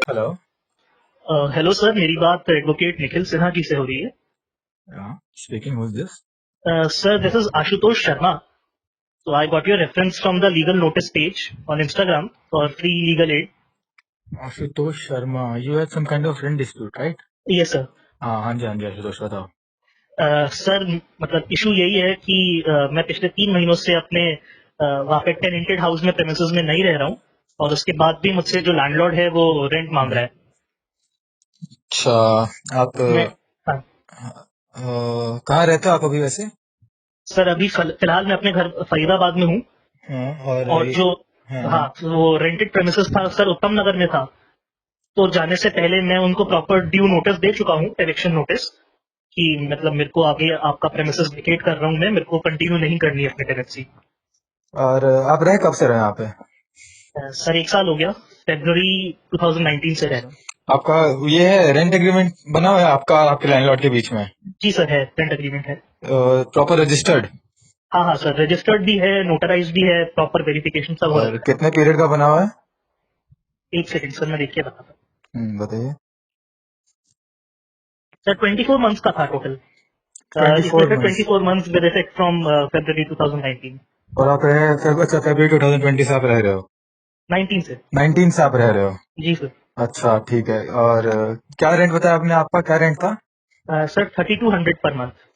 Hello. Hello sir, मेरी बात advocate Nikhil Sinha ji से हो रही है। Speaking who's this? Sir, this is Ashutosh Sharma. So I got your reference from the legal notice page on Instagram for free legal aid. Ashutosh Sharma, you had some kind of rent dispute, right? Yes sir. हाँ जी, हाँ जी, आशुतोष बताओ। Sir, मतलब issue यही है कि मैं पिछले 3 महीनों से अपने वहाँ पे टेनेंटेड हाउस में प्रेमिसेस में नहीं रह रहा हूँ, और उसके बाद भी मुझसे जो लैंडलॉर्ड है वो रेंट मांग रहा है। अच्छा, आप मैं हाँ, कहाँ रहते हो आप अभी वैसे? सर अभी फिलहाल मैं अपने घर फरीदाबाद में हूँ। हाँ, और जो हाँ हाँ, हाँ। वो रेंटेड प्रेमिसेस था सर, उत्तम नगर में था। तो जाने से पहले मैं उनको प्रॉपर ड्यू नोटिस दे चुका हूँ, एविक्शन नोटिस, कि मतलब मेरे को आगे आपका प्रेमिसेस वेकेट कर रहा हूँ, मैं मेरे को कंटिन्यू नहीं करनी है अपनी टेनेंसी। और आप रहे कब से रहे यहाँ पे? सर 1 साल हो गया, February 2019 से रह रहा हूँ। आपका ये है रेंट एग्रीमेंट बना हुआ है आपका आपके लैंडलॉर्ड के बीच में? जी सर, है, रेंट एग्रीमेंट है। Proper registered? हाँ हाँ सर, रजिस्टर्ड भी है, नोटराइज भी है, प्रॉपर वेरिफिकेशन सब हो और रखा कितने पीरियड का बना हुआ है? है। एक सेकंड सर, मैं देख के बताता हूँ। बताइए। सर 24 मंथ्स का था टोटल। इसमें 24 से months. 24 months with effect from February 2019। और आप रहे अच्छा, फरवरी 2020 से आप रह रहे हो? 19 से। 19 से आप रह रहे हो? जी सर। अच्छा, ठीक है। और क्या रेंट बताया आपने, आपका क्या रेंट था? Sir 3200 per month.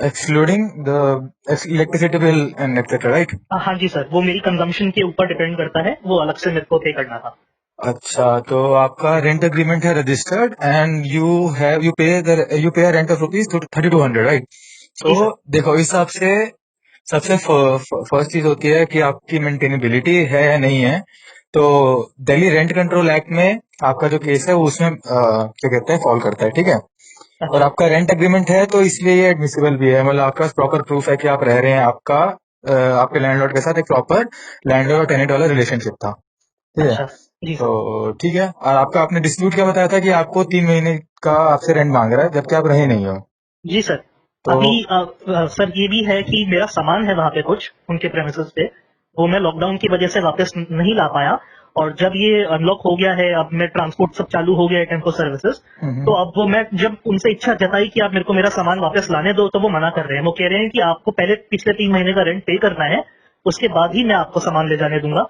Excluding the electricity bill and etcetera, right? हाँ जी सर, वो मेरी कंजम्पशन के ऊपर डिपेंड करता है, वो अलग से मेरे को पे करना था। अच्छा, तो आपका रेंट एग्रीमेंट है रजिस्टर्ड एंड यू पे रेंट ऑफ रुपीज 3200, राइट? तो जी सर। देखो, इस हिसाब से सबसे फर्स्ट चीज होती है कि आपकी मेंटेनेबिलिटी है या नहीं है। तो दिल्ली रेंट कंट्रोल एक्ट में आपका जो केस है वो उसमें क्या कहते हैं, फॉल करता है, ठीक है? और अच्छा आपका रेंट एग्रीमेंट है तो इसलिए ये एडमिसिबल भी है, मतलब आपके पास प्रॉपर प्रूफ है कि आप रह रहे हैं, आपके लैंडलॉर्ड के साथ एक प्रॉपर लैंडलॉर्ड और टेनेंट वाला रिलेशनशिप था, ठीक है? अच्छा। जी तो सर। ठीक है। और आपका आपने डिस्प्यूट क्या बताया था कि आपको 3 महीने का आपसे रेंट मांग रहा है जबकि आप रहे नहीं हो? जी सर। तो अभी सर ये भी है कि मेरा सामान है वहाँ पे कुछ उनके प्रेमिसेस पे, वो मैं लॉकडाउन की वजह से वापस नहीं ला पाया। और जब ये अनलॉक हो गया है, अब मैं ट्रांसपोर्ट सब चालू हो गया है, टेम्पो सर्विसेज, तो अब वो मैं जब उनसे इच्छा जताई कि आप मेरे को मेरा सामान वापस लाने दो, तो वो मना कर रहे हैं। वो कह रहे हैं कि आपको पहले पिछले 3 महीने का रेंट पे करना है, उसके बाद ही मैं आपको सामान ले जाने दूंगा,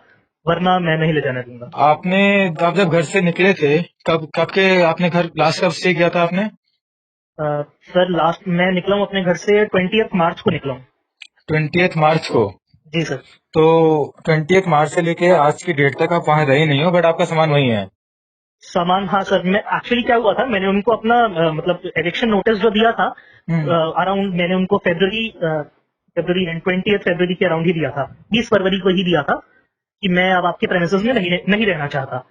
वरना मैं नहीं ले जाने दूंगा। आपने आप जब घर से निकले थे, कब कब के आपने घर लास्ट कब स्टे किया था आपने? अ, सर लास्ट मैं निकला हूँ अपने घर से 20 मार्च को निकला हूँ। 20 मार्च को? जी सर। तो 20 मार्च से लेके आज की डेट तक आप वहां रहे नहीं हो, बट आपका सामान वही है? सामान, हाँ सर, मैं एक्चुअली क्या हुआ था, मैंने उनको अपना मतलब एविक्शन नोटिस जो दिया था, हम्म। अराउंड मैंने उनको फेब्रवरी एंड 20 फरवरी के अराउंड ही दिया था, 20 फरवरी को ही दिया था कि मैं अब आपके प्रेमिसेस में नहीं रहना चाहता।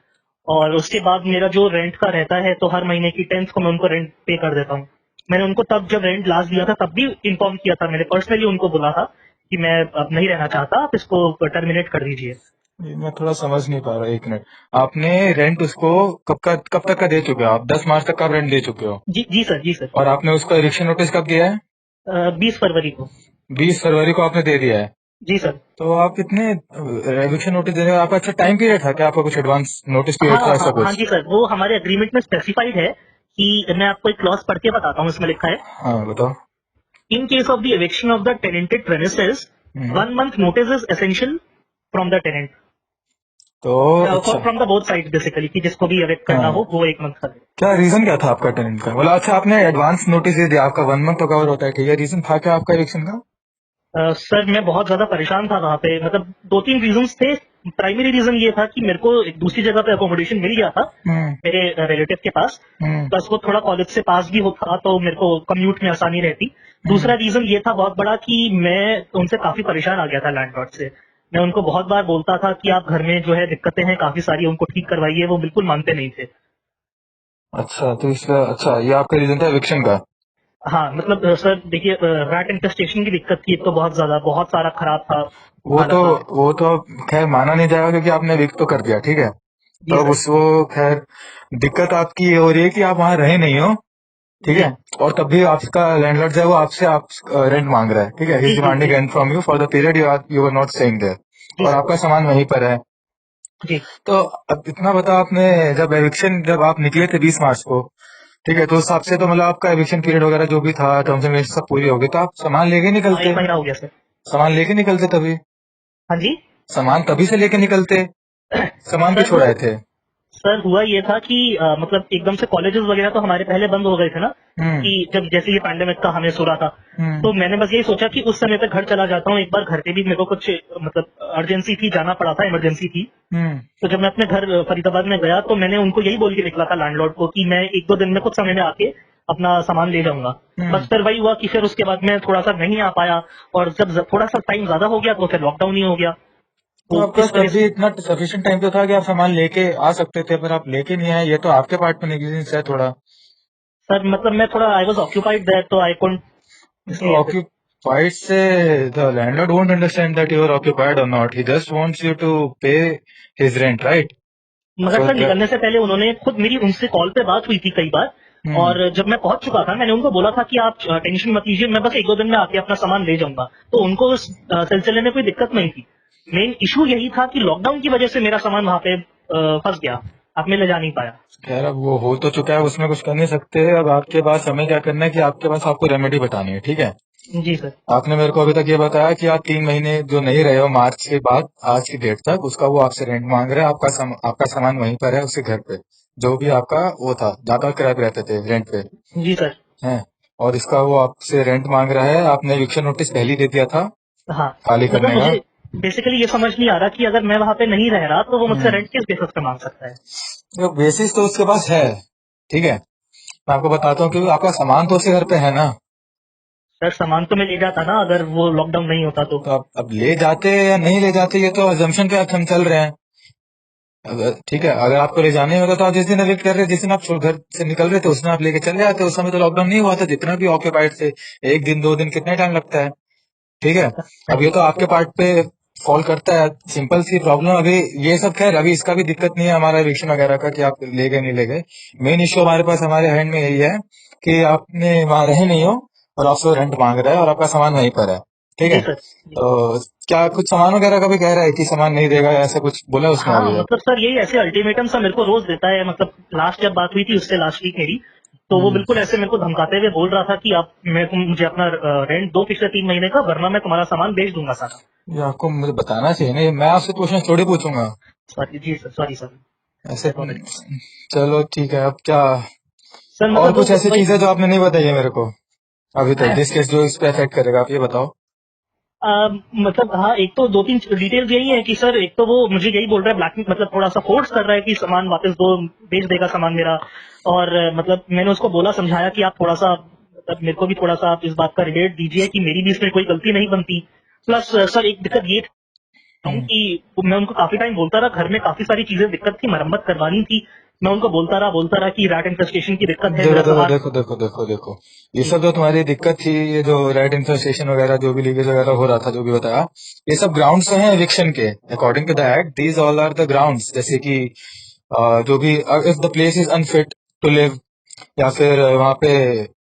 और उसके बाद मेरा जो रेंट का रहता है, तो हर महीने की 10th को मैं उनको रेंट पे कर देता हूँ। मैंने उनको तब जब रेंट लास्ट दिया था तब भी इन्फॉर्म किया था, मैंने पर्सनली उनको बोला था कि मैं अब नहीं रहना चाहता, आप इसको टर्मिनेट कर दीजिए। ये मैं थोड़ा समझ नहीं पा रहा, एक मिनट। आपने रेंट उसको कब तक का दे चुके हो? आप 10 मार्च तक का रेंट दे चुके हो? जी जी सर, जी सर। और आपने उसका इविक्शन नोटिस कब दिया है? 20 फरवरी को। 20 फरवरी को आपने दे दिया है? जी सर। तो आप इतने एविक्शन नोटिस देने का आपका अच्छा टाइम पीरियड था क्या? आपका कुछ एडवांस नोटिस हाँ पीरियड था हाँ ऐसा हाँ कुछ? जी सर, वो हमारे एग्रीमेंट में स्पेसिफाइड है कि मैं आपको एक क्लॉज पढ़ के बताता हूँ, इसमें लिखा है, हाँ, बताओ। In case of the eviction of the tenanted premises, hmm. 1 month notice is essential from the tenant, तो अच्छा। From the both side basically, कि जिसको भी एविक्ट करना हाँ, हो वो 1 month का दे। क्या रीजन क्या था आपका टेनेंट का? बोला अच्छा, आपने एडवांस नोटिस दे दिया, आपका 1 मंथ तो कवर होता है, ठीक है। रीजन था क्या आपका इविक्शन का? सर मैं बहुत ज्यादा परेशान था वहां पे, मतलब 2-3 रीजंस थे। प्राइमरी रीजन ये था कि मेरे को एक दूसरी जगह पे अकोमोडेशन मिल गया था हम्म। मेरे रिलेटिव के पास, हम्म। प्लस वो थोड़ा कॉलेज से पास भी होता, तो मेरे को कम्यूट में आसानी रहती। दूसरा हम्म। रीजन ये था बहुत बड़ा कि मैं उनसे काफी परेशान आ गया था लैंडलॉर्ड से। मैं उनको बहुत बार बोलता था कि आप घर में जो है दिक्कतें हैं काफी सारी, उनको ठीक करवाइए, वो बिल्कुल मानते नहीं थे। अच्छा, तो इसका अच्छा ये आपका रीजन था एविक्शन का? हाँ मतलब सर देखिए, रैट इन्फेस्टेशन की दिक्कत थी एक, तो बहुत ज्यादा, बहुत सारा खराब था वो तो हालत वहाँ पे। वो तो अब खैर माना नहीं जाएगा क्योंकि आपने विक तो कर दिया, ठीक है। जी तो अब सर। उस वो खैर दिक्कत आपकी ये हो रही है कि आप वहां रहे नहीं हो, ठीक जी है। और तब भी आपका लैंडलॉर्ड जो है वो आपसे आप रेंट मांग रहा है, ठीक है। ही जी इज जी डिमांडिंग जी rent from you for the period you are not staying there. जी और सर। आपका सामान वहीं पर है, जी। तो अब इतना बताओ, आपने जब आप निकले थे 20 मार्च को, ठीक है, तो उस हिसाब से तो मतलब आपका एविक्शन पीरियड वगैरह जो भी था, टर्म्स एंड कंडीशन सब पूरी हो गई, तो आप सामान लेके हाँ, 1 निकलते। महीना हो गया सर। सामान लेके निकलते तभी। हाँ जी। सामान तभी से लेके निकलते। सामान क्यों सर वो छोड़ाए थे? सर हुआ ये था कि मतलब एकदम से कॉलेजेस वगैरह तो हमारे पहले बंद हो गए थे ना, हम्म। कि जब जैसे ये पैंडेमिक का हमें सुना था। हम्म। तो मैंने बस यही सोचा कि उस समय पे घर चला जाता हूँ, एक बार घर पे भी मेरे को कुछ मतलब अर्जेंसी थी, जाना पड़ा था, इमरजेंसी थी। हम्म। तो जब मैं अपने घर फरीदाबाद में गया तो मैंने उनको यही बोल के निकला था लैंडलॉर्ड को कि मैं 1-2 दिन में कुछ समय में आके अपना सामान ले जाऊंगा। हम्म। बस फिर वही हुआ कि फिर उसके बाद मैं थोड़ा सा नहीं आ पाया, और जब थोड़ा सा टाइम ज्यादा हो गया तो फिर लॉकडाउन ही हो गया। तो तो आपके पास इस वजह तब भी से इतना सफिशिएंट टाइम तो था कि आप सामान लेके आ सकते थे, पर आप लेके नहीं आए, ये तो आपके पार्ट में नेग्लिजेंस है थोड़ा। सर मतलब मैं थोड़ा आई वॉज ऑक्यूपाइड दैट, तो आई कुडंट, तो इसलिए फिर। occupied से the landlord won't understand that you are occupied or not. He just wants you to pay his rent, right? मगर So सर the निकलने से पहले उन्होंने खुद, मेरी उनसे कॉल पे बात हुई थी कई बार। हम्म। और जब मैं पहुंच चुका था मैंने उनको बोला था कि आप टेंशन मत लीजिए, मैं बस 1-2 दिन में आके अपना सामान ले जाऊंगा। तो उनको उस सिलसिले में कोई दिक्कत नहीं थी। मेन इशू यही था कि लॉकडाउन की वजह से मेरा सामान वहां पे फंस गया, अब मैं ले जा नहीं पाया। खैर, अब वो हो तो चुका है, उसमें कुछ कर नहीं सकते। अब आपके पास हमें क्या करना है कि आपके पास आपको रेमेडी बतानी है, ठीक है। जी सर। आपने मेरे को अभी तक ये बताया कि आप 3 महीने जो नहीं रहे हो मार्च के बाद आज की डेट तक, उसका वो आपसे रेंट मांग रहे हैं। आपका सामान वहीं पर है उसके घर पे, जो भी आपका वो था जहाँ पर किराए पे रहते थे रेंट पे, जी सर। है। और इसका वो आपसे रेंट मांग रहा है। आपने eviction नोटिस पहले ही दे दिया था हाँ। खाली मतलब करने का। मुझे बेसिकली ये समझ नहीं आ रहा कि अगर मैं वहां पे नहीं रह रहा तो वो मुझसे हम्म। रेंट किस बेसिस पे मांग सकता है। तो बेसिस तो उसके पास है, ठीक है। मैं आपको बताता हूँ कि आपका सामान तो उसके घर पे है ना। सर सामान तो मैं ले जाता ना, अगर वो लॉकडाउन नहीं होता तो। तो आप अब ले जाते या नहीं ले जाते, ये तो अजम्पशन पे हम चल रहे हैं। ठीक है, अगर आपको ले जाने होगा तो आप जिस दिन एविक्ट कर रहे थे, जिस दिन आप घर से निकल रहे थे, उस दिन आप लेके चले जाते। उस समय तो लॉकडाउन नहीं हुआ था, जितना भी ऑक्यूपाइड थे। 1 दिन 2 दिन कितना टाइम लगता है, ठीक है। हाँ अब ये जी। तो आपके पार्ट पे फॉल करता है, सिंपल सी प्रॉब्लम। अभी ये सब खैर, अभी इसका भी दिक्कत नहीं है हमारा एविक्शन वगैरह का कि आप ले गए नहीं ले गए। मेन इश्यू हमारे पास हमारे हैंड में यही है कि आपने वहां रहे नहीं हो और आपसे रेंट मांग रहा है और आपका सामान वहीं पर है, ठीक जी है। सर। जी। तो क्या कुछ सामान वगैरह का भी कह रहा है कि सामान नहीं देगा, या ऐसा कुछ बोला उसने हाँ अभी है? मतलब सर यही ऐसे अल्टीमेटम सा मेरे को रोज देता है, मतलब लास्ट जब बात हुई थी उससे लास्ट वीक मेरी, तो वो हम्म। बिल्कुल ऐसे मेरे को धमकाते हुए बोल रहा था कि आप मेरे को मुझे अपना रेंट दो पिछले 3 महीने का, वरना मैं तुम्हारा सामान बेच दूंगा सारा। ये आपको मुझे बताना चाहिए ना, ये मैं आपसे क्वेश्चन थोड़ी पूछूंगा सॉरी जी सर, सॉरी सर। ऐसे। सर चलो ठीक है, अब क्या और मतलब कुछ वो ऐसी वही, चीजें जो आपने नहीं बताई है मेरे को अभी तक, जिस केस जो इस पे अफेक्ट करेगा, आप ये बताओ। मतलब हाँ, एक तो 2-3 डिटेल्स यही है कि सर, एक तो वो मुझे यही बोल रहा है ब्लैक, मतलब थोड़ा सा फोर्स कर रहा है कि सामान वापस दो, बेच देगा सामान मेरा। और मतलब मैंने उसको बोला, समझाया कि आप थोड़ा सा, मतलब मेरे को भी थोड़ा सा आप इस बात का रिलेट दीजिए कि मेरी भी इसमें कोई गलती नहीं बनती। प्लस सर एक दिक्कत ये हूँ हम्म। कि मैं उनको काफी टाइम बोलता रहा, घर में काफी सारी चीजें दिक्कत थी, मरम्मत करवानी थी। मैं उनको बोलता रहा कि रैट इन्फेस्टेशन की दिक्कत है, देखो मेरा देखो सामान। देखो देखो देखो देखो, ये जी। सब जो तुम्हारी दिक्कत थी, ये जो रेट इन्फेस्टेशन वगैरह जो भी लीकेज वगैरह हो रहा था, जो भी बताया, ये सब ग्राउंड्स हैं एविक्शन के। According to the act these all are the grounds. जैसे कि जो भी, if the place is unfit to live, या फिर वहाँ पे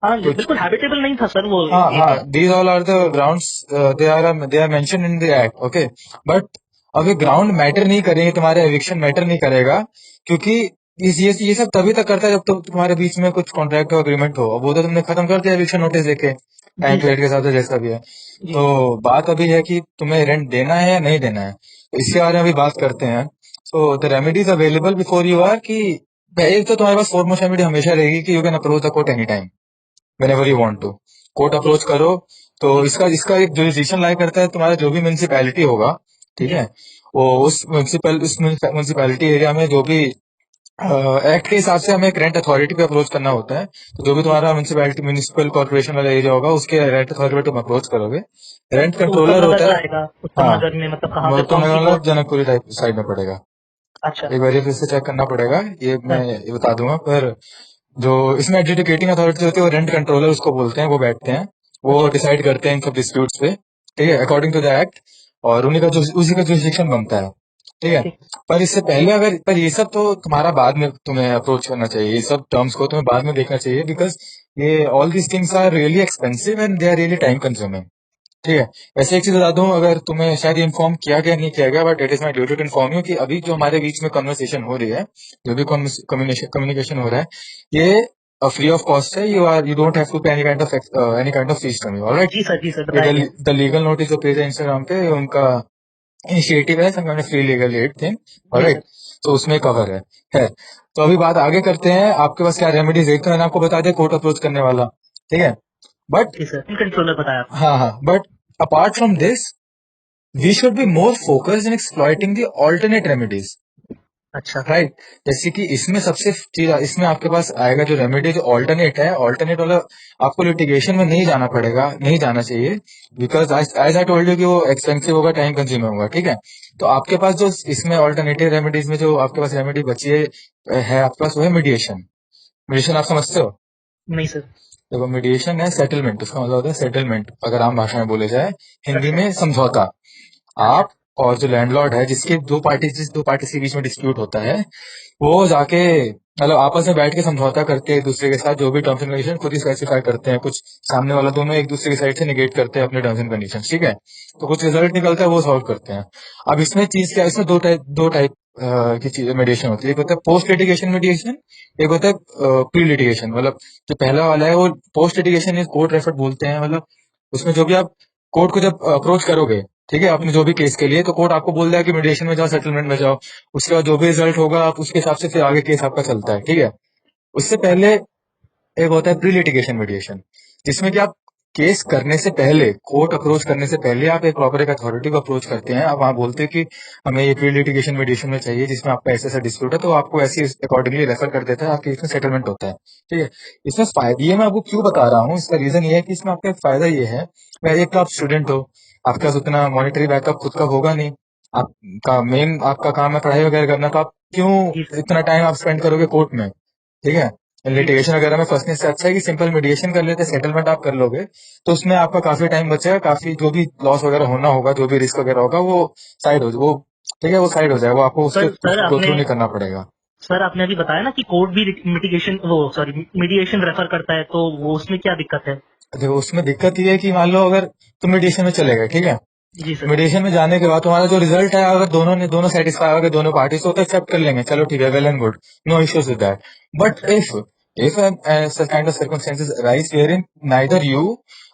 हाँ जी, कुछ। बिल्कुल हैबिटेबल नहीं था सर वो हाँ हाँ, area. These all are the grounds, they are mention in the act, okay. But अब ये ग्राउंड मैटर नहीं करेंगे, तुम्हारे एविक्शन मैटर नहीं करेगा, क्योंकि ये सब तभी तक करता है जब तक तुम्हारे बीच में कुछ कॉन्ट्रैक्ट हो, एग्रीमेंट हो। अब वो तो तुमने खत्म कर दिया एविक्शन नोटिस देके, टाइम जी पीरियड सर। के हिसाब से जैसा भी है। जी। तो बात अभी है कि तुम्हें रेंट देना है या नहीं देना है, तो इसके बारे में अभी बात करते हैं। So the remedies available before you are कि एक तो तुम्हारे पास फोरमोस्ट रेमेडी हमेशा रहेगी कि you can approach the court any time whenever you want to। Court जी। अप्रोच करो। तो जी। इसका इसका एक जुरिसडिक्शन लाई करता है तुम्हारा जो भी म्यूनिसिपैलिटी होगा, ठीक जी। है। वो उस म्यूनिसिपैलिटी एरिया में जो भी एक्ट के हिसाब से हमें एक रेंट अथॉरिटी पे अप्रोच करना होता है। तो जो भी जी। तुम्हारा म्यूनिसिपैलिटी म्यूनिसिपल कॉर्पोरेशन वाला एरिया होगा, उसके रेंट अथॉरिटी पे तुम अप्रोच करोगे। रेंट तो उत्तम कंट्रोलर नगर होता का है। आएगा, उत्तम हाँ, नगर में मतलब कहाँ पे, वो तो कौन सी मतलब कोर्ट। जनकपुरी टाइप साइड में पड़ेगा। अच्छा। एक बार ये फिर से चेक करना पड़ेगा, ये मैं हाँ। ये बता दूंगा। पर जो इसमें एडजुडिकेटिंग अथॉरिटी होती है, वो रेंट कंट्रोलर उसको बोलते हैं, वो बैठते हैं, वो अच्छा। डिसाइड करते हैं इन सब डिस्प्यूट्स पे, ठीक है, अकॉर्डिंग टू द एक्ट। और उसी का जुरिसडिक्शन बनता है, ठीक है। ठीक। पर इससे पहले अगर, पर ये सब तो तुम्हारा बाद में तुम्हें अप्रोच करना चाहिए, ये सब टर्म्स को तुम्हें बाद में देखना चाहिए, बिकॉज ये all these things are really expensive and they are really time consuming. ठीक है। वैसे एक चीज बता दूं, अगर तुम्हें शायद इन्फॉर्म किया गया नहीं किया गया, but it is my duty to inform you कि अभी जो हमारे बीच में कन्वर्सेशन हो रही है, जो भी कम्युनिकेशन हो रहा है, ये फ्री ऑफ कॉस्ट है। You don't have to pay any kind of fees from you, alright. जी सर ये बताया गया। द लीगल नोटिस जो पेज है इंस्टाग्राम पे, ये उनका इनिशिएटिव है, some kind of free legal aid thing, जी ऑलराइट। सर। तो उसमें कवर है। तो अभी बात आगे करते हैं, आपके पास क्या रेमेडीज है। एक तो मैंने आपको बता दिया कोर्ट अप्रोच करने वाला, ठीक है। बट जी सर, कंट्रोलर बताया आपने। हाँ हाँ, but apart from this, we should be more focused in exploiting the alternate remedies, अच्छा। राइट। जैसे कि इसमें सबसे चीज, इसमें आपके पास आएगा जो रेमेडी जो ऑल्टरनेट है, ऑल्टरनेट वाला आपको लिटिगेशन में नहीं जाना पड़ेगा, नहीं जाना चाहिए। Because as I told you कि वो एक्सपेंसिव होगा, टाइम कंज्यूमिंग होगा, ठीक है। तो आपके पास जो इसमें ऑल्टरनेटिव रेमेडीज में जो आपके पास रेमेडी बची है आपके पास, वो है मीडिएशन। मीडिएशन आप समझते हो? नहीं सर। देखो, मीडिएशन है सेटलमेंट, उसका मतलब होता है सेटलमेंट, अगर आम भाषा में बोले जाए, हिंदी अच्छा। में समझौता। अच्छा। आप और जो लैंडलॉर्ड है, जिस दो पार्टी के बीच में डिस्प्यूट होता है, वो जाके मतलब आपस में बैठ के समझौता करते हैं एक दूसरे के साथ, जो भी टर्म्स एंड कंडीशन खुद ही स्पेसिफाई करते हैं, कुछ सामने वाला दोनों एक दूसरे की साइड से निगेट करते हैं अपने टर्म्स एंड कंडीशन, ठीक है। तो कुछ रिजल्ट निकलता है, वो सॉल्व करते हैं। अब इसमें चीज क्या है, इसमें दो टाइप की चीजें मेडिएशन होती है। एक होता है पोस्ट लिटिगेशन मेडिएशन, एक होता है प्री लिटिगेशन। मतलब जो पहला वाला है वो post litigation is court referred बोलते हैं। मतलब उसमें जो भी आप कोर्ट को जब अप्रोच करोगे, ठीक है, अपने जो भी केस के लिए, तो कोर्ट आपको बोल रहा है कि मीडिएशन में जाओ, सेटलमेंट में जाओ। उसके बाद जो भी रिजल्ट होगा, आप उसके हिसाब से फिर आगे केस आपका चलता है, ठीक है। उससे पहले अच्छा। एक होता है प्री लिटिगेशन मीडिएशन, जिसमें कि आप केस करने से पहले, कोर्ट अप्रोच करने से पहले, आप एक प्रॉपर एक अथॉरिटी को अप्रोच करते हैं। आप वहां बोलते हैं कि हमें ये प्री लिटिगेशन मीडिएशन में चाहिए, जिसमें आपका ऐसा ऐसा डिस्प्यूट है, तो आपको ऐसी अकॉर्डिंगली रेफर कर देता है, आपके इसमें सेटलमेंट होता है, ठीक है। इसमें फायदा ये मैं आपको क्यों बता रहा हूँ, इसका रीजन ये है कि इसमें आपका एक फायदा ये है, एक तो आप स्टूडेंट हो, आपके पास उतना मॉनिटरी बैकअप खुद का होगा नहीं, आपका मेन आपका काम है पढ़ाई वगैरह करना, तो आप क्यों जी सर। इतना टाइम आप स्पेंड करोगे कोर्ट में, ठीक है। जी सर। लिटिगेशन वगैरह में फंसने से अच्छा है कि सिंपल मीडिएशन कर लेते, सेटलमेंट आप कर लोगे, तो उसमें आपका काफी टाइम बचेगा, काफी जो भी लॉस वगैरह होना होगा, जो भी रिस्क वगैरह होगा, वो साइड हो वो ठीक है, वो साइड हो जाएगा, वो आपको उसके पर सर उसको गो आपने थ्रू नहीं करना पड़ेगा। सर आपने अभी बताया ना कि कोर्ट भी मिटिगेशन वो सॉरी मीडिएशन रेफर करता है, तो वो उसमें क्या दिक्कत है? देखो, उसमें दिक्कत ये है कि मान लो अगर तुम मीडिएशन में चले गए, ठीक है। जी सर। मीडिएशन में जाने के बाद तुम्हारा जो रिजल्ट है, अगर दोनों सेटिस्फाई हो गए, दोनों पार्टी तो एक्सेप्ट कर लेंगे, चलो ठीक है, well and good, no issues with that. But अच्छा। if such kind of circumstances arise wherein neither you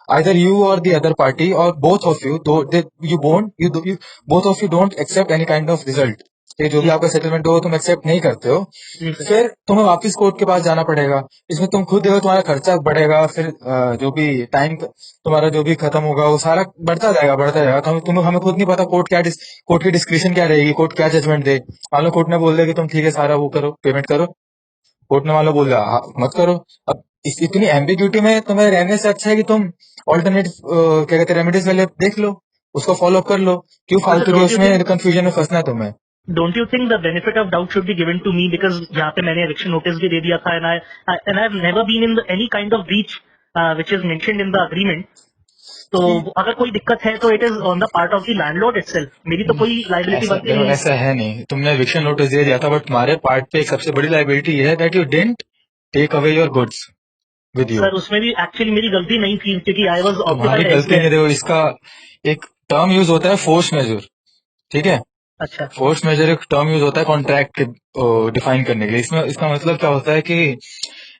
either you or the other party or both of you, though they, you both of you don't accept any kind of result, ये जो भी जी आपका sir. Settlement हो तुम accept नहीं करते हो, जी sir. फिर तुम्हें वापस कोर्ट के पास जाना पड़ेगा। इसमें तुम खुद देखो, तुम्हारा खर्चा बढ़ेगा, फिर जो भी टाइम तुम्हारा जो भी खत्म होगा, वो सारा बढ़ता जाएगा। तो तुम्हें हमें खुद नहीं पता कोर्ट की डिस्क्रिप्शन क्या रहेगी, कोर्ट क्या जजमेंट दे। मान लो कोर्ट ने बोल दिया कि तुम ठीक है, सारा वो करो, पेमेंट करो, कोर्ट ने मान लो बोल दिया हाँ, मत करो। अब इतनी एम्बिग्यूटी में तुम्हें रहने से अच्छा है कि तुम ऑल्टरनेट क्या कहते हैं रेमेडीज वाले देख लो, उसको फॉलो कर लो। क्यों तो सर फालतू के उसमें कंफ्यूजन में फंसना है तुम्हें। Don't you think the benefit of doubt should be given to me, because यहाँ पे मैंने eviction नोटिस भी दे दिया था, and I have never been in any kind of breach which is mentioned in the agreement. तो अगर कोई दिक्कत है तो it is on the part of the landlord itself, मेरी तो कोई लाइबिलिटी ऐसा बनती देखो, नहीं है। ऐसा है नहीं, तुमने एविक्शन नोटिस दे दिया था, बट तुम्हारे पार्ट पे एक सबसे बड़ी लाइबिलिटी ये है that you didn't take away your goods with you. Sir उसमें भी एक्चुअली मेरी गलती नहीं थी, क्योंकि आई वॉज तुम्हारी ऑक्यूपाइड गलती नहीं, एल्सवेयर। देखो इसका एक टर्म यूज होता है फोर्स मेजर, ठीक है। अच्छा। फोर्स मेजर एक टर्म यूज होता है कॉन्ट्रैक्ट डिफाइन करने के लिए। इसमें इसका मतलब क्या होता है कि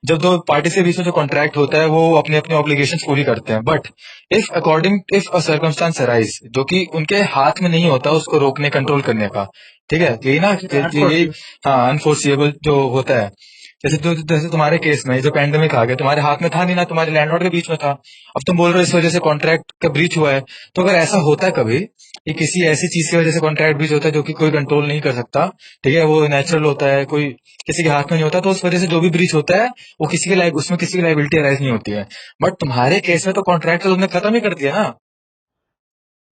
जब दो पार्टी के बीच में जो कॉन्ट्रैक्ट होता है, वो अपने अपने ऑब्लिगेशन पूरी करते हैं, but if a circumstance arise जो कि उनके हाथ में नहीं होता उसको रोकने कंट्रोल करने का, ठीक है, यही ना, यही। अनफोर्सिबल। हाँ, अनफोर्सिएबल जो होता है। जैसे तुम्हारे केस में जो पैंडेमिक आ गया, तुम्हारे हाथ में था नहीं ना, तुम्हारे लैंडलॉर्ड के बीच में था। अब तुम बोल रहे हो इस वजह से कॉन्ट्रैक्ट का ब्रीच हुआ है। तो अगर ऐसा होता है कभी, कि किसी ऐसी चीज की वजह से कॉन्ट्रैक्ट ब्रीच होता है जो कि कोई कंट्रोल नहीं कर सकता, ठीक है, वो नेचुरल होता है, कोई किसी के हाथ में नहीं होता, तो उस वजह से जो भी ब्रीच होता है, वो उसमें किसी की लाइबिलिटी अराइज नहीं होती है। बट तुम्हारे केस में तो कॉन्ट्रैक्ट तो तुमने खत्म ही कर दिया ना।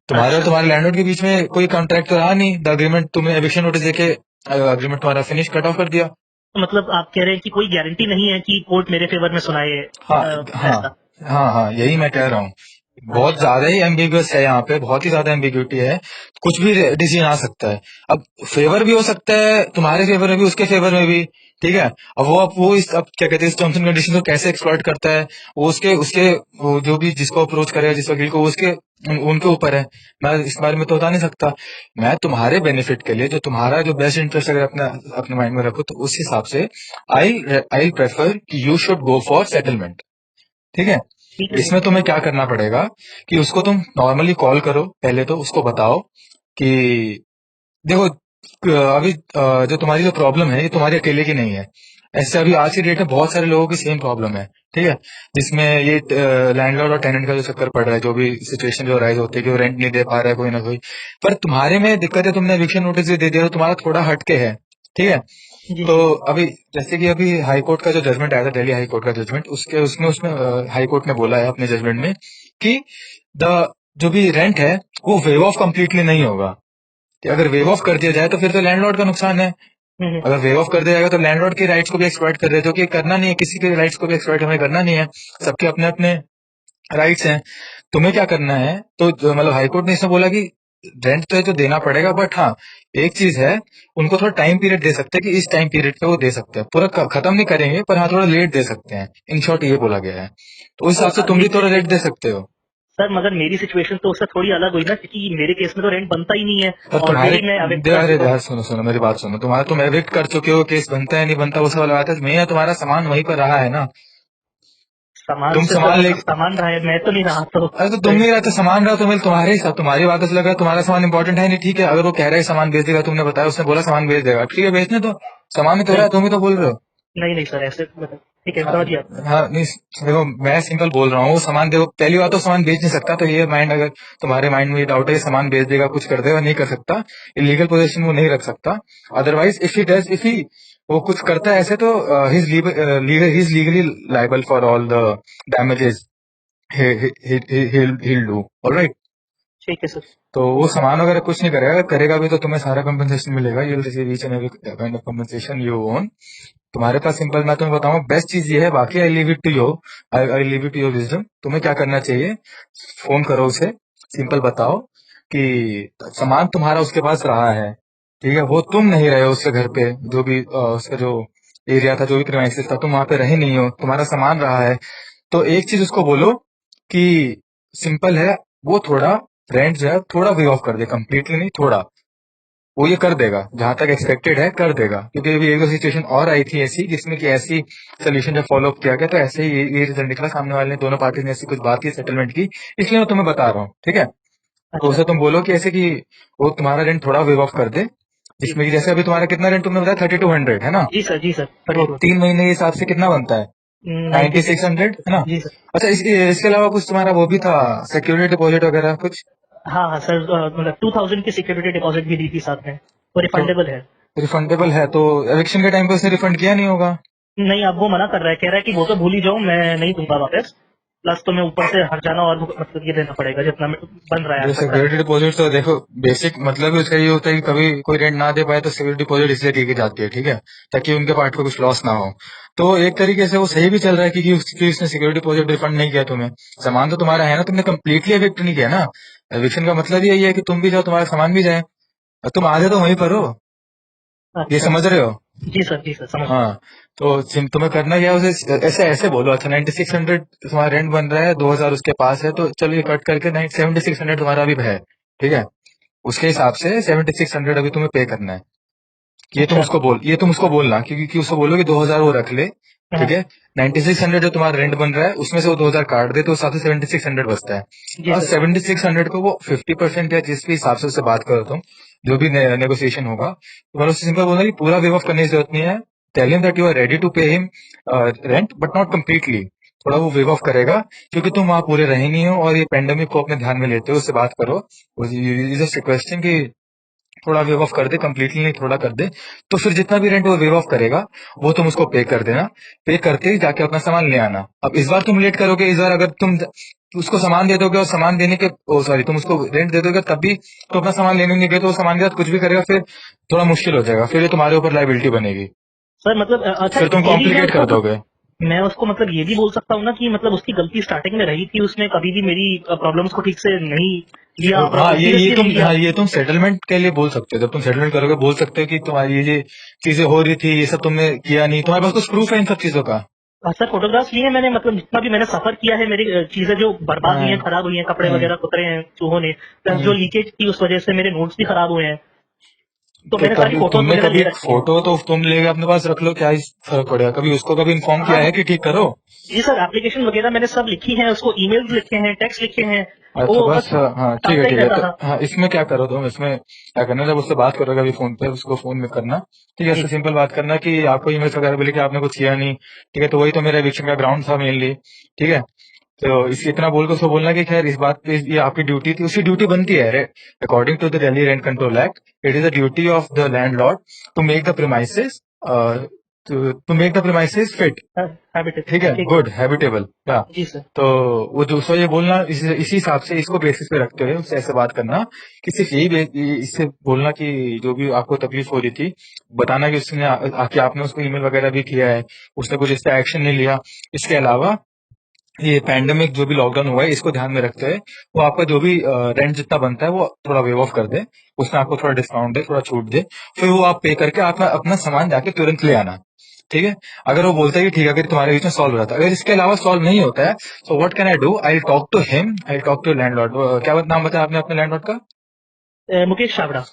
तुम्हारे और अच्छा। तुम्हारे लैंडलॉर्ड के बीच में कोई कॉन्ट्रैक्ट तो रहा नहीं, द अग्रीमेंट तुमने एविक्शन नोटिस देके अग्रीमेंट तुम्हारा फिनिश कट ऑफ कर दिया। तो मतलब आप कह रहे हैं कि कोई गारंटी नहीं है कि कोर्ट मेरे फेवर में सुनाए हाँ हाँ फैसला? हाँ हाँ, यही मैं कह रहा हूँ। बहुत अच्छा। ज्यादा ही एम्बिगुअस है यहाँ पे, बहुत ही ज्यादा एम्बिग्यूटी है। कुछ भी डिसीजन आ सकता है। अब फेवर भी हो सकता है, तुम्हारे फेवर में भी, उसके फेवर में भी। ठीक है। अब वो इस अब क्या कहते हैं, इस टर्म्स एंड कंडीशन को कैसे एक्सप्लॉइट करता है, वो उसके उसके वो जो भी जिसको अप्रोच करेगा, जिस वकील को, उसके उनके ऊपर है। मैं इस बारे में तो बता नहीं सकता। मैं तुम्हारे बेनिफिट के लिए, जो तुम्हारा जो बेस्ट इंटरेस्ट अगर अपने अपने माइंड में रखो, तो उस हिसाब से आई आई प्रेफर कि you should go for settlement. ठीक है। ठीक है सर। इसमें तुम्हें क्या करना पड़ेगा कि उसको तुम नॉर्मली कॉल करो, पहले तो उसको बताओ कि देखो, अभी जो तुम्हारी जो प्रॉब्लम है, ये तुम्हारी अकेले की नहीं है। ऐसे अभी आज की डेट में बहुत सारे लोगों की सेम प्रॉब्लम है। ठीक है। जिसमें ये लैंडलॉर्ड और टेनेंट का जो चक्कर पड़ रहा है, जो भी सिचुएशन जो राइज होती है कि वो रेंट नहीं दे पा रहा है कोई ना कोई। पर तुम्हारे में दिक्कत है, तुमने एविक्शन नोटिस भी दे दिया, तो तुम्हारा थोड़ा हटके है। ठीक है। जी तो सर। अभी जैसे कि अभी हाई कोर्ट का जो जजमेंट आया था, दिल्ली हाई कोर्ट का जजमेंट, उसके उसमें उसमें हाई कोर्ट ने बोला है अपने जजमेंट में कि द जो भी रेंट है, वो वेव ऑफ कंप्लीटली नहीं होगा। कि अगर वेव ऑफ कर दिया जाए तो फिर तो लैंडलॉर्ड का नुकसान है। हम्म। अगर वेव ऑफ कर दिया जाएगा तो लैंडलॉर्ड के राइट्स को भी एक्सप्लॉइट कर रहे हैं, जो कि करना नहीं है, किसी के राइट्स को भी एक्सप्लॉइट हमें करना नहीं है। सबके अपने अपने राइट्स हैं। तुम्हें क्या करना है, तो मतलब हाईकोर्ट ने इसमें बोला कि रेंट तो है तो देना पड़ेगा, बट हाँ, एक चीज है, उनको थोड़ा टाइम पीरियड दे सकते हैं कि इस टाइम पीरियड पे वो दे सकते हैं। पूरा खत्म नहीं करेंगे, पर हाँ थोड़ा लेट दे सकते हैं। इन शॉर्ट ये बोला गया है। तो उस तो हिसाब से तुम भी अभी थोड़ा लेट दे सकते हो। सर, मगर मेरी सिचुएशन तो उससे थोड़ी अलग हुई ना, क्योंकि मेरे केस में तो रेंट बनता ही नहीं है। पर तुम्हारे ऑलरेडी मैं अवेक्ट कर अरे चुका हूँ। यार, सुनो सुनो मेरी बात सुनो, तुम्हारा तुम एविक्ट कर चुके हो, केस बनता है नहीं बनता वो सब अलग बात है। मैं तुम्हारा सामान वहीं पर रहा है ना। सामान तुम से सर, सामान ले मतलब सामान रहा है, मैं तो नहीं रहा तो। अरे तो तुम नहीं रहते, सामान रहा, तुम्हें तुम्हारे ही साथ, तुम्हारी बात से लगा तुम्हारा सामान इंपॉर्टेंट है नहीं। ठीक है, अगर वो कह रहा है सामान बेच देगा, तुमने बताया, उसने बोला सामान बेच देगा, ठीक है, बेचने तो सामान ही तो रहा नहीं है, तुम ही तो बोल रहे हो। नहीं नहीं सर, ऐसे मतलब ठीक है, हाँ, समझ गया। हाँ, नहीं, देखो मैं सिंपल बोल रहा हूँ, सामान देखो, पहली बात तो सामान बेच नहीं सकता, तो ये माइंड, अगर तुम्हारे माइंड में ये डाउट है कि सामान बेच देगा, कुछ कर देगा, नहीं कर सकता। इलीगल पोजीशन वो नहीं रख सकता। Otherwise if he does, if he वो कुछ करता है ऐसे, तो he is legally liable for all the damages he'll do, alright. ठीक है सर। तो वो सामान वगैरह कुछ नहीं करेगा, अगर करेगा भी तो तुम्हें सारा कंपनसेशन मिलेगा। You will receive each and every kind of compensation you own. तुम्हारे पास सिंपल, मैं तुम्हें बताऊं, बेस्ट चीज ये है, बाकी I leave it to you. I leave it to your wisdom. तुम्हें क्या करना चाहिए, फोन करो उसे, सिंपल बताओ कि सामान तुम्हारा उसके पास रहा है। ठीक है, वो तुम नहीं रहे हो उसके घर पे, जो भी उसका जो एरिया था, जो भी प्रीमाइसेस था, तुम वहां पे रहे नहीं हो, तुम्हारा सामान रहा है। तो एक चीज उसको बोलो कि सिंपल है, वो थोड़ा रेंट जो है थोड़ा वे ऑफ कर दे, कंप्लीटली नहीं, थोड़ा। वो ये कर देगा, जहां तक एक्सपेक्टेड है कर देगा, क्योंकि अभी एक दो सिचुएशन और आई थी ऐसी, जिसमें कि ऐसी सोल्यूशन जब फॉलो अप किया गया, तो ऐसे ही ये रिजल्ट निकला, सामने वाले ने, दोनों पार्टी ने ऐसी कुछ बात की, सेटलमेंट की। इसलिए मैं तुम्हें बता रहा हूँ। ठीक है। तो अच्छा। उसे तुम बोलो कि ऐसे कि वो तुम्हारा रेंट थोड़ा वेव ऑफ कर दे, जी जिसमें कि जैसे अभी तुम्हारा कितना रेंट तुमने बताया, 3200 है ना। जी सर। जी सर, तो 32। 3 महीने के हिसाब से कितना बनता है, 96। 9600, है ना। जी सर। अच्छा, इसके अलावा कुछ तुम्हारा वो भी था, सिक्योरिटी डिपॉजिट वगैरह कुछ। हाँ हाँ सर, मतलब 2000 की सिक्योरिटी डिपॉजिट भी दी थी साथ में, वो तो रिफंडेबल है। रिफंडेबल है, तो एविक्शन के टाइम पे उसने रिफंड किया नहीं होगा। नहीं, अब वो मना कर रहा है, कह रहा है कि वो तो भूल ही जाऊं, मैं नहीं दूंगा वापस। प्लस तुम्हें ऊपर से हर जाना और मतलब ये देना पड़ेगा जितना बन रहा है जो आज तक का सिक्योरिटी रेंट। डिपॉजिट तो देखो, बेसिक मतलब ही उसका ये होता है कि कभी कोई रेंट ना दे पाए तो सिक्योरिटी डिपॉजिट इसलिए दी की जाती है। ठीक है। ताकि उनके पार्ट को कुछ लॉस ना हो। तो एक तरीके से वो सही भी चल रहा है, क्योंकि उसने सिक्योरिटी डिपॉजिट रिफंड नहीं किया तुम्हें। सामान तो तुम्हारा है ना, तुमने कंप्लीटली एविक्ट नहीं किया ना। एविक्शन का मतलब यही है कि तुम भी जाओ, तुम्हारा सामान भी जाए, और तुम आधे तो वहीं पर हो। ये अच्छा। समझ रहे हो। जी सर, समझ गया। हाँ। तो तुम्हें करना क्या है, उसे ऐसे ऐसे बोलो, अच्छा 9600 तुम्हारा रेंट बन रहा है, 2000 उसके पास है, तो चलो ये कट करके 7600 तुम्हारा अभी है। ठीक है। उसके हिसाब से 7600 अभी तुम्हें पे करना है। अच्छा। ये तुम उसको बोलना, क्योंकि उसको बोलो कि 2000 वो रख ले। ठीक हाँ। है। 9600 जो तुम्हारा रेंट बन रहा है, उसमें से वो 2000 काट दे, तो उस हिसाब से 7600 बचता है। जी और सर। 7600 को वो 50% या जिस भी हिसाब से उससे बात करो तुम, जो भी नेगोशिएशन होगा, तुम्हारा उससे सिंपल बोलना कि पूरा वेव ऑफ करने की जरूरत नहीं है। Tell him that you are ready to pay him rent, but not completely. थोड़ा वो वेव ऑफ करेगा, क्योंकि तुम वहां पूरे रहे नहीं हो, और ये पेंडेमिक को अपने ध्यान में लेते हो, उससे बात करो। जस्ट रिक्वेस्टिंग कि थोड़ा वेव ऑफ कर दे, कंप्लीटली नहीं, थोड़ा कर दे। तो फिर जितना भी रेंट वो वेव ऑफ करेगा, वो तुम उसको पे कर देना। पे करते ही जाके अपना सामान ले आना। अब इस बार तुम लेट करोगे, इस बार अगर तुम उसको सामान दे दोगे, और सामान देने के, ओ सॉरी, तुम उसको रेंट दे दोगे, तब भी तो अपना सामान लेने नहीं गए, तो वो सामान के साथ कुछ भी करेगा, फिर थोड़ा मुश्किल हो जाएगा, फिर ये तुम्हारे ऊपर लाइबिलिटी बनेगी। सर मतलब अच्छा, फिर तुम ये भी है कॉम्प्लिकेट कर तो। दोगे। मैं उसको मतलब ये भी बोल सकता हूँ ना कि मतलब उसकी गलती स्टार्टिंग में रही थी, उसने कभी भी मेरी प्रॉब्लम्स को ठीक से नहीं लिया, हाँ, ये सीरियसली तुम, नहीं लिया। हाँ, ये तुम सेटलमेंट के लिए बोल सकते हो। जब तुम सेटलमेंट करोगे बोल सकते हो कि तुम्हारी ये चीजें हो रही थी, ये सब तुमने किया नहीं। तुम्हारे पास कुछ प्रूफ है इन सब चीजों का? सर फोटोग्राफ्स लिए हैं मैंने, मतलब जितना भी मैंने सफर किया है, मेरी चीजें जो बर्बाद हुई हैं, हाँ। खराब हुई हैं, कपड़े हम्म। वगैरह कुतरे हैं चूहों ने, प्लस जो हम्म। लीकेज थी उस वजह से मेरे नोट्स भी खराब हुए हैं, तो तो मैंने सारी कभी फोटोज तुमने वगैरह कभी ले रखी हैं। फोटो तो तुम लेके अपने पास रख लो, क्या ही फर्क पड़ेगा? कभी उसको कभी इन्फॉर्म किया है हाँ कि ठीक करो? जी सर, एप्लीकेशन वगैरह मैंने सब लिखी है, उसको ईमेल्स लिखे हैं, टेक्स्ट लिखे हैं, अच्छा, वो बस। बस हाँ, ठीक है, टालता ही ठीक है। रहता तो था। हाँ, इसमें क्या करो तुम, इसमें क्या करना, जब उससे बात करोगे अभी फोन पे, उसको फोन में करना। ठीक है, जी इससे सिंपल बात करना कि आपको ईमेल्स वगैरह बोले कि आपने कुछ किया नहीं। ठीक है, तो वही तो मेरा एविक्शन का ग्राउंड था मेनली। ठीक है, तो इस इतना बोल के उसको बोलना कि खैर इस बात पे ये आपकी ड्यूटी थी, उसकी ड्यूटी बनती है। According to the Delhi rent control act, it is a duty of the landlord to make the premises, to make the premises fit. Habit. ठीक है, ठीक है। गुड हैबिटेबल, या। जी सर। तो वो दूसरा ये बोलना, इसी हिसाब से इसको बेसिस पे रखते हुए उससे ऐसे बात करना कि सिर्फ इससे बोलना कि जो भी आपको तकलीफ हो रही थी, बताना कि उसने आके आपने उसको ईमेल वगैरह भी किया है, उसने कुछ इस पे एक्शन नहीं लिया। इसके अलावा ये पैंडेमिक जो भी लॉकडाउन हुआ है, इसको ध्यान में रखते हुए वो आपका जो भी रेंट जितना बनता है वो थोड़ा वेव ऑफ कर दे, उसमें आपको थोड़ा डिस्काउंट दे, थोड़ा छूट दे। फिर वो आप पे करके अपना अपना सामान जाके तुरंत ले आना। ठीक है, अगर वो बोलता है कि ठीक है, अगर तुम्हारे बीच में सॉल्व हो रहा था, अगर इसके अलावा सॉल्व नहीं होता है, तो what can I do? I talk to him, I talk to landlord. क्या नाम बताया आपने अपने लैंडलॉर्ड का? मुकेश छाबड़ा।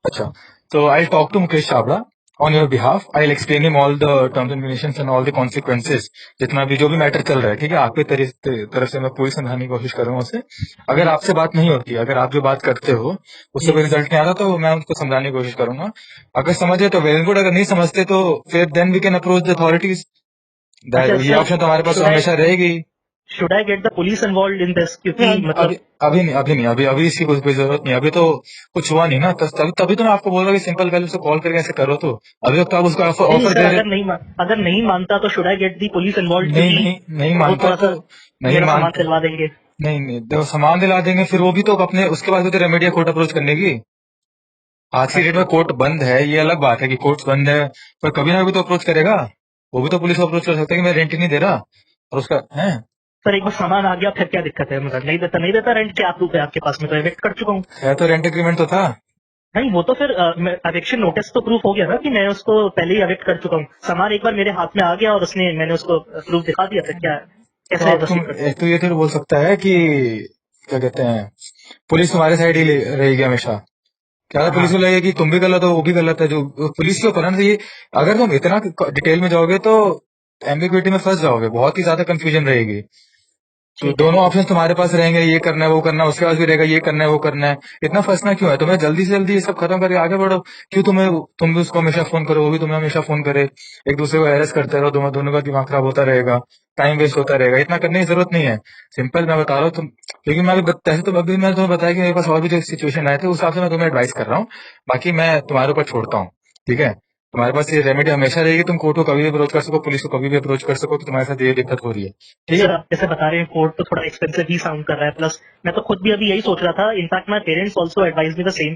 अच्छा, तो I talk to Mukesh Chhabra on your behalf. I explain him all the terms and conditions and all the consequences, जितना भी जो भी मैटर चल रहा है। ठीक है, आपके तरफ से मैं पूरी समझाने की कोशिश करूंगा उसे। अगर जी आपसे बात नहीं होती, अगर आप जो बात करते हो उससे जी कोई रिजल्ट नहीं आ रहा, तो मैं उनको समझाने की कोशिश करूंगा। अगर समझे तो वेल गुड, अगर नहीं समझते तो फिर then we can approach the authorities. अच्छा ये सर, ऑप्शन तो हमारे पास शुड आई हमेशा रहेगी। Should I get the police involve in this, नहीं, क्योंकि अभी मतलब। अभी नहीं, अभी नहीं, अभी अभी इसकी कोई जरूरत नहीं। अभी तो कुछ हुआ नहीं ना, तो तभी तभी तो मैं आपको बोल रहा हूँ कि सिंपल पहले उसको कॉल करके ऐसे करो। तो अभी तक तो आप उसको नहीं नहीं ऑफर सर, दे रहे। अगर नहीं मानता तो should I get the police involve, नहीं, क्योंकि नहीं, नहीं वो मानता थोड़ा तो सा नहीं मेरा सामान मानता। दिलवा देंगे। नहीं, नहीं, जब सामान दिला देंगे फिर वो भी तो अपने, उसके बाद भी तो रेमेडी कोर्ट अप्रोच करने की। आज की डेट अच्छा में कोर्ट बंद है, ये अलग बात है कि कोर्ट बंद है, पर कभी ना कभी तो अप्रोच करेगा। वो भी तो पुलिस को अप्रोच कर सकता है कि मैं रेंट ही नहीं दे रहा, और उसका है। सर, एक बार सामान आ गया फिर क्या दिक्कत है? मतलब नहीं देता रेंट, क्या प्रूफ है आपके पास? में तो एविक्ट कर चुका हूँ। है तो रेंट एग्रीमेंट तो था। नहीं, वो तो फिर एविक्शन नोटिस तो प्रूफ हो गया ना कि मैं उसको पहले ही एविक्ट कर चुका हूँ। सामान एक बार मेरे हाथ में आ गया और मैंने उसको प्रूफ दिखा दिया, फिर क्या, तो कैसे अब तुम प्रोसीड करते हैं? एक तो ये तो बोल सकता है कि क्या कहते हैं, पुलिस तुम्हारे साइड ही रहेगी हमेशा। क्या था, पुलिस हाँ को लगेगा कि तुम भी गलत हो वो भी गलत है, जो पुलिस के ऊपर है ना। तो ये अगर तुम इतना डिटेल में जाओगे तो एम्बिग्विटी में फंस जाओगे, बहुत ही ज्यादा कंफ्यूजन रहेगी। तो ठीक है। दोनों ऑप्शन तुम्हारे पास रहेंगे, ये करना है वो करना है, उसके पास भी रहेगा ये करना है वो करना है। इतना फंसना क्यों है तुम्हें? जल्दी से जल्दी ये सब खत्म करके आगे बढ़ो। क्यों तुम भी उसको हमेशा फोन करो, वो भी तुम्हें हमेशा फोन करे, एक दूसरे को हैरेस करते रहो, दोनों का दिमाग खराब होता रहेगा, टाइम वेस्ट होता रहेगा। इतना करने की जरूरत नहीं है। सिंपल मैं बता रहा हूँ तुम, लेकिन ऐसे तो अभी मैं तुम्हें बताया कि मेरे पास और भी जो सिचुएशन आए थे, उस हिसाब से मैं तुम्हें एडवाइस कर रहा हूँ। बाकी मैं तुम्हारे ऊपर छोड़ता हूँ। ठीक है, तुम्हारे पास ये रेमेडी हमेशा रहेगी, तुम कोर्ट को कभी भी अप्रोच कर सको, पुलिस को कभी भी अप्रोच कर सको कि तुम्हारे साथ ये दिक्कत हो रही है। ठीक है। सर, आप जैसे बता रहे हैं कोर्ट तो थोड़ा एक्सपेंसिव ही साउंड कर रहा है, प्लस मैं तो खुद भी अभी यही सोच रहा था। In fact my parents also advise me the same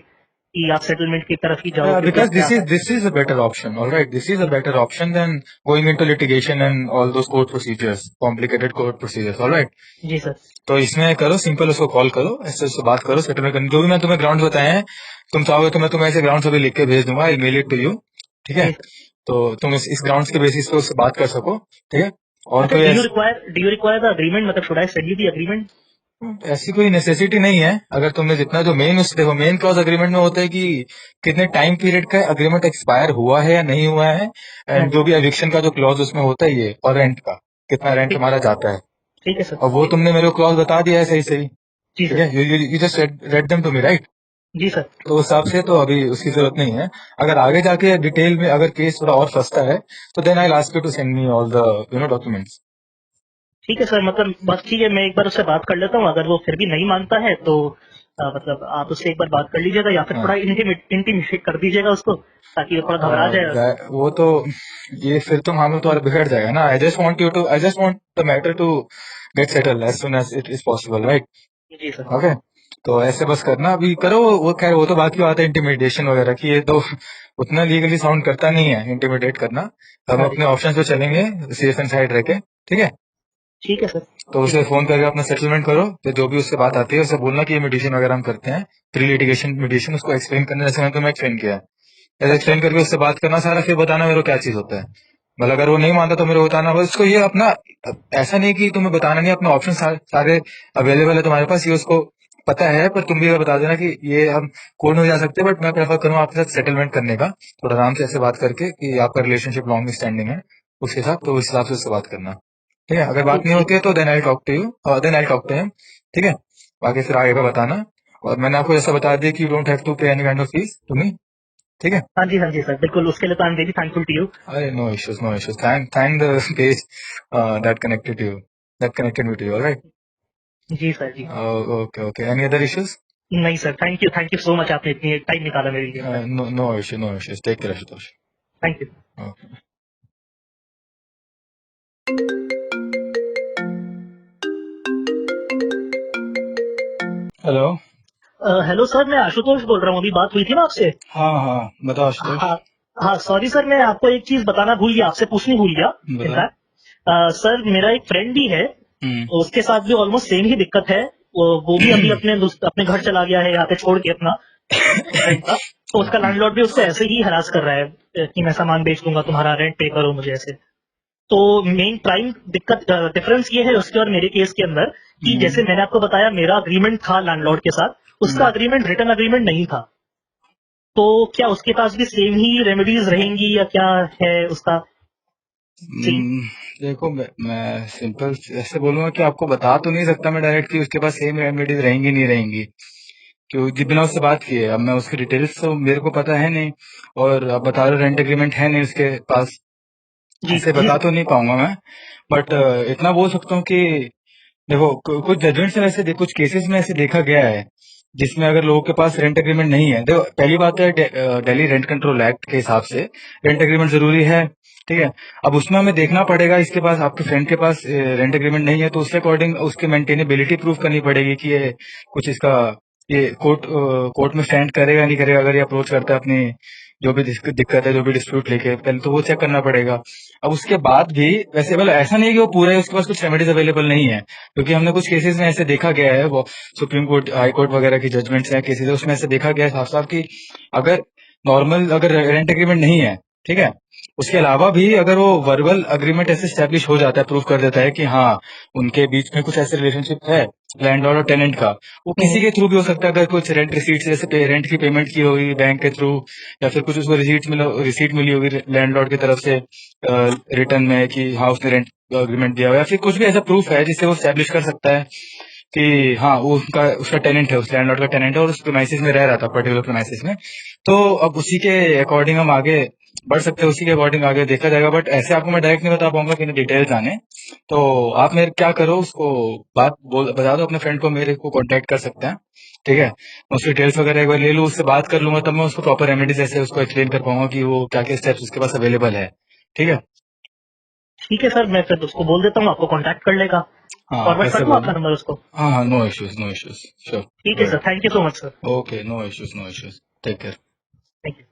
कि आप सेटलमेंट की तरफ ही जाओ, क्योंकि Because इससे आता है। this is a better option, all right. This is a better option than going into litigation and all those court procedures, complicated court procedures, all right. Ji sir. तो इसमें करो सिंपल, उसको कॉल करो, ऐसे उससे बात करो, सेटलमेंट करने जो भी मैं तुम्हें ग्राउंड बताए हैं, तुम चाहोगे तो मैं तुम्हें ऐसे ग्राउंड भी लिख के भेज दूंगा, आई मेल इट टू यू। ठीक है, जी सर। तो तुम इस ग्राउंड के बेसिस पे उससे बात कर सको। ठीक है, और अच्छा, कोई do you require the agreement? मतलब should I send you the agreement? ऐसी कोई नेसेसिटी नहीं है। अगर तुमने जितना जो मेन, उस देखो मेन क्लॉज अग्रीमेंट में होता है कि कितने टाइम पीरियड का अग्रीमेंट एक्सपायर हुआ है या नहीं हुआ है, हाँ एंड जी। जो भी एविक्शन का जो क्लॉज उसमें होता है ये, और रेंट का कितना रेंट ठीक हमारा जाता है। ठीक है सर। और वो तुमने मेरे को क्लॉज बता दिया है सही सही। जी ठीक सर। है, you just read them to me, right. जी सर। तो उस हिसाब से तो अभी उसकी जरूरत नहीं है। अगर आगे जाके डिटेल में अगर केस थोड़ा और फंसता है, तो then I ask you to send me all the documents. ठीक है सर, मतलब बस ठीक है, मैं एक बार उससे बात कर लेता हूँ। अगर वो फिर भी नहीं मानता है तो मतलब आप उससे एक बार बात कर लीजिएगा, या फिर थोड़ा इंटीमेट कर दीजिएगा उसको, ताकि वो थोड़ा घबरा जाए। वो तो, ये फिर तुम हमें तो और बिगड़ जाएगा ना। I just want the matter to get settle as soon as it is possible, right. जी सर। ओके, तो ऐसे बस करना, अभी करो। वो खैर वो तो बात की बात है इंटिमिडेशन वगैरह की, ये तो उतना लीगली साउंड करता नहीं है इंटिमिडेट करना। हम हाँ जी, अपने ऑप्शन पे चलेंगे सेफ एंड साइड रह के, ठीक है। ठीक है सर, तो ठीक उसे है। फोन करके अपना सेटलमेंट करो, तो जो भी उससे बात आती है उसे बोलना कि ये मेडिटेशन वगैरह हम करते हैं, प्री लिटिगेशन मेडिटेशन, उसको एक्सप्लेन करना जैसे मैंने तुम्हें एक्सप्लेन किया है। ऐसे अच्छा, एक्सप्लेन करके उससे बात करना सारा, फिर बताना मेरे को क्या चीज होता है। मतलब अगर वो नहीं मानता तो मेरे को बताना, बस उसको ये अपना, ऐसा नहीं कि तुम्हें बताना नहीं, अपने ऑप्शन सारे अवेलेबल है तुम्हारे पास, ये उसको पता है, पर तुम भी अगर बता देना कि ये हम कोर्ट में जा सकते हैं, बट मैं प्रेफर करूंगा आपके साथ सेटलमेंट करने का, थोड़ा आराम से ऐसे बात करके कि आपका रिलेशनशिप लॉन्ग स्टैंडिंग है उसके साथ, तो उस हिसाब से उससे बात करना। ठीक है, अगर बात नहीं ओके, होती है तो then I talk to you, then I talk to him. ठीक है, बाकी फिर आगे का बताना। और मैंने आपको जैसा बता दिया कि you don't have to pay any kind of fees to me. ठीक है। हाँ जी सर, बिल्कुल, उसके लिए तो I am very thankful to you. अरे no issues, no issues, thank the page that connected you, that connected me to you, alright. जी सर, जी। Okay okay, any other issues? नहीं sir, thank you so much, आपने इतनी time निकाला मेरे लिए sir. No no issue, no issues, take care Ashutosh. Thank you. Okay. Hello. Hello sir, मैं आशुतोष बोल रहा हूँ, अभी बात हुई थी ना आपसे। हाँ हाँ, बताओ आशुतोष। हाँ, हाँ सॉरी सर, मैं आपको एक चीज बताना भूल गया, आपसे पूछनी भूल गया। बताओ। इनफैक्ट सर, मेरा एक फ्रेंड ही है, हम्म। उसके साथ भी ऑलमोस्ट सेम ही दिक्कत है। वो भी अभी अपने घर चला गया है यहाँ पे छोड़ के अपना फ्रेंड का। तो उसका लैंडलॉर्ड भी उससे ऐसे ही हरास कर रहा है कि मैं सामान बेच दूंगा, तुम्हारा रेंट पे करो मुझे ऐसे। तो मेन प्राइम दिक्कत डिफरेंस ये है उसके और मेरे केस के अंदर कि हम्म। जैसे मैंने आपको बताया मेरा अग्रीमेंट था लैंडलॉर्ड के साथ, उसका हम्म। अग्रीमेंट रिटर्न अग्रीमेंट नहीं था। तो क्या उसके पास भी सेम ही रेमेडीज रहेंगी या क्या है उसका सीन? हम्म, देखो मैं सिंपल ऐसे बोलूंगा कि आपको बता तो नहीं सकता मैं डायरेक्ट कि उसके पास सेम रेमेडीज रहेंगी नहीं रहेंगी, क्योंकि बिना उससे बात किए अब मैं उसकी डिटेल्स तो मेरे को पता है नहीं, और अब बता रहे रेंट एग्रीमेंट है नहीं उसके पास, जी ऐसे जी बता तो नहीं पाऊंगा मैं। बट इतना बोल सकता हूँ कि देखो कुछ जजमेंट्स में ऐसे कुछ केसेस में ऐसे देखा गया है जिसमें अगर लोगों के पास रेंट एग्रीमेंट नहीं है, देखो पहली बात है दिल्ली रेंट कंट्रोल एक्ट के हिसाब से रेंट एग्रीमेंट जरूरी है। ठीक है, अब उसमें हमें देखना पड़ेगा इसके पास, आपके फ्रेंड के पास रेंट एग्रीमेंट नहीं है, तो उसके अकॉर्डिंग उसकी मेंटेनेबिलिटी प्रूव करनी पड़ेगी कि ये कुछ इसका ये कोर्ट में स्टैंड करेगा नहीं करेगा, अगर ये अप्रोच करता है अपनी जो भी दिक्कत है, जो भी डिस्प्यूट लेके, पहले तो वो चेक करना पड़ेगा। अब उसके बाद भी वैसे मतलब ऐसा नहीं है कि वो पूरा है उसके पास कुछ रेमेडीज अवेलेबल नहीं है, क्योंकि हमने कुछ केसेस में ऐसे देखा गया है, वो सुप्रीम कोर्ट हाई कोर्ट वगैरह की जजमेंट्स हैं केसेस है, उसमें ऐसे देखा गया है साफ साफ कि अगर नॉर्मल अगर रेंट एग्रीमेंट नहीं है, ठीक है, उसके अलावा भी अगर वो वर्बल अग्रीमेंट ऐसे स्टैब्लिश हो जाता है, प्रूव कर देता है कि हाँ उनके बीच में कुछ ऐसे रिलेशनशिप है लैंडलॉर्ड और टेनेंट का, वो किसी हम्म, के थ्रू भी हो सकता है, अगर कुछ रेंट रिसीट जैसे रेंट की पेमेंट की होगी बैंक के थ्रू, या फिर कुछ उसको रिसीट मिली होगी लैंडलॉर्ड की तरफ से रिटर्न में कि हाँ उसने रेंट अग्रीमेंट दिया हुआ है, या फिर कुछ भी ऐसा प्रूफ है जिससे वो स्टैब्लिश कर सकता है कि हाँ वो उनका उसका टेनेंट है, उस लैंडलॉर्ड का टेनेंट है और उस प्रीमाइसिस में रह रहा था पर्टिकुलर प्रीमाइसिस में। तो अब उसी के अकॉर्डिंग हम आगे बढ़ सकते हैं, उसी के अकॉर्डिंग आगे देखा जाएगा, बट ऐसे आपको मैं डायरेक्ट नहीं बता पाऊंगा कि डिटेल जाने। तो आप मेरे क्या करो, उसको बता दो अपने फ्रेंड को, मेरे को कांटेक्ट कर सकते हैं। ठीक है, मैं उसकी डिटेल्स वगैरह एक बार ले लूँ, उससे बात कर लूंगा, तब मैं उसको प्रॉपर रेमेडीज ऐसे उसको एक्सप्लेन कर पाऊंगा कि वो क्या क्या स्टेप्स उसके पास अवेलेबल है। ठीक है। ठीक है सर, मैं फिर उसको बोल देता हूँ, आपको कांटेक्ट कर लेगा। हाँ फॉरवर्ड कर ऐसे दूँ बोलो। आपका नंबर उसको? हाँ हाँ, no issues, no issues, sure. ठीक है go sir, ahead. Thank you so much sir. Okay, no issues, no issues, take care. Thank you.